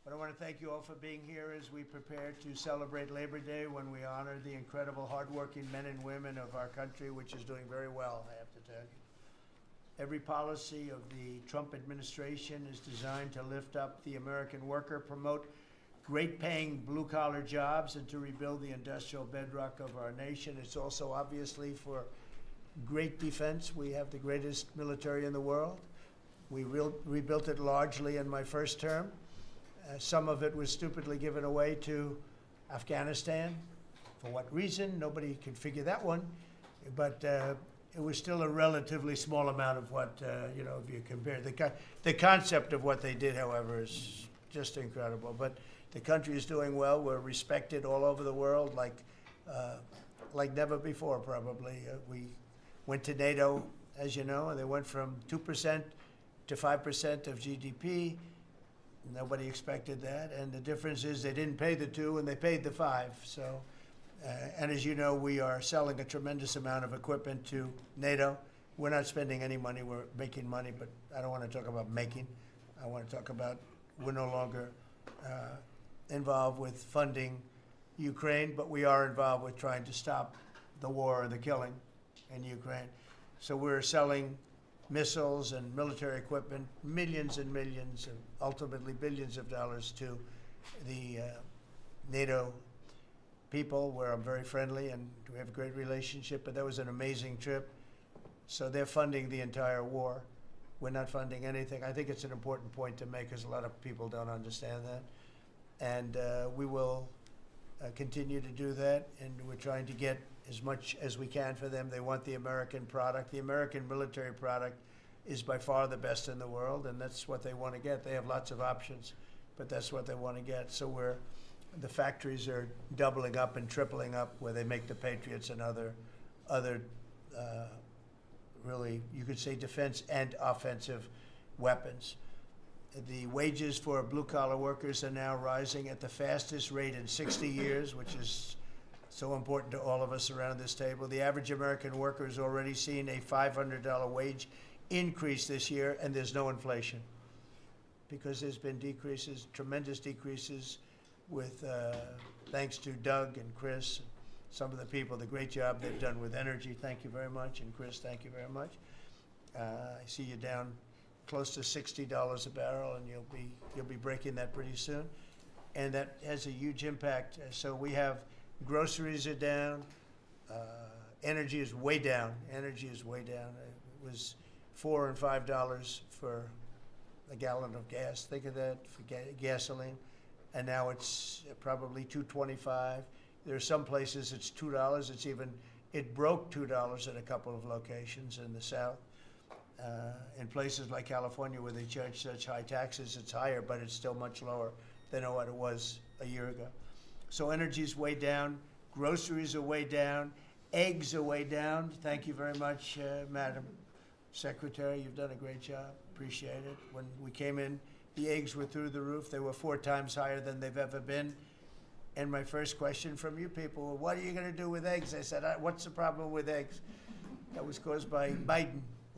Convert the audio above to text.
But I want to thank you all for being here as we prepare to celebrate Labor Day, when we honor the incredible, hardworking men and women of our country, which is doing very well, I have to tell you. Every policy of the Trump administration is designed to lift up the American worker, promote great-paying blue-collar jobs, and to rebuild the industrial bedrock of our nation. It's also obviously for great defense. We have the greatest military in the world. We rebuilt it largely in my first term. Some of it was stupidly given away to Afghanistan. For what reason? Nobody could figure that one. But it was still a relatively small amount of what, if you compare. The concept of what they did, however, is just incredible. But the country is doing well. We're respected all over the world like never before, probably. We went to NATO, as you know, and they went from 2% to 5% of GDP. Nobody expected that. And the difference is they didn't pay the 2 and they paid the 5. So, and as you know, we are selling a tremendous amount of equipment to NATO. We're not spending any money. We're making money, but I don't want to talk about making. I want to talk about we're no longer involved with funding Ukraine, but we are involved with trying to stop the war and the killing in Ukraine. So we're selling missiles and military equipment, millions and millions, and ultimately billions of dollars to the NATO people, where I'm very friendly and we have a great relationship. But that was an amazing trip. So they're funding the entire war. We're not funding anything. I think it's an important point to make, because a lot of people don't understand that. And we will continue to do that, and we're trying to get as much as we can for them. They want the American product. The American military product is by far the best in the world, and that's what they want to get. They have lots of options, but that's what they want to get. So the factories are doubling up and tripling up, where they make the Patriots and other really, you could say, defense and offensive weapons. The wages for blue-collar workers are now rising at the fastest rate in 60 years, which is so important to all of us around this table. The average American worker has already seen a $500 wage increase this year, and there's no inflation, because there's been decreases, tremendous decreases, with thanks to Doug and Chris, some of the people, the great job they've done with energy. Thank you very much. And Chris, thank you very much. I see you down close to $60 a barrel, and you'll be breaking that pretty soon. And that has a huge impact. So we have groceries are down. Energy is way down. Energy is way down. It was $4 and $5 for a gallon of gas. Think of that, for gasoline. And now it's probably $2.25. There are some places it's $2. It broke $2 at a couple of locations in the South. In places like California, where they charge such high taxes, it's higher, but it's still much lower than what it was a year ago. So energy's way down. Groceries are way down. Eggs are way down. Thank you very much, Madam Secretary. You've done a great job. Appreciate it. When we came in, the eggs were through the roof. They were 4 times higher than they've ever been. And my first question from you people, what are you going to do with eggs? I said, what's the problem with eggs? That was caused by Biden.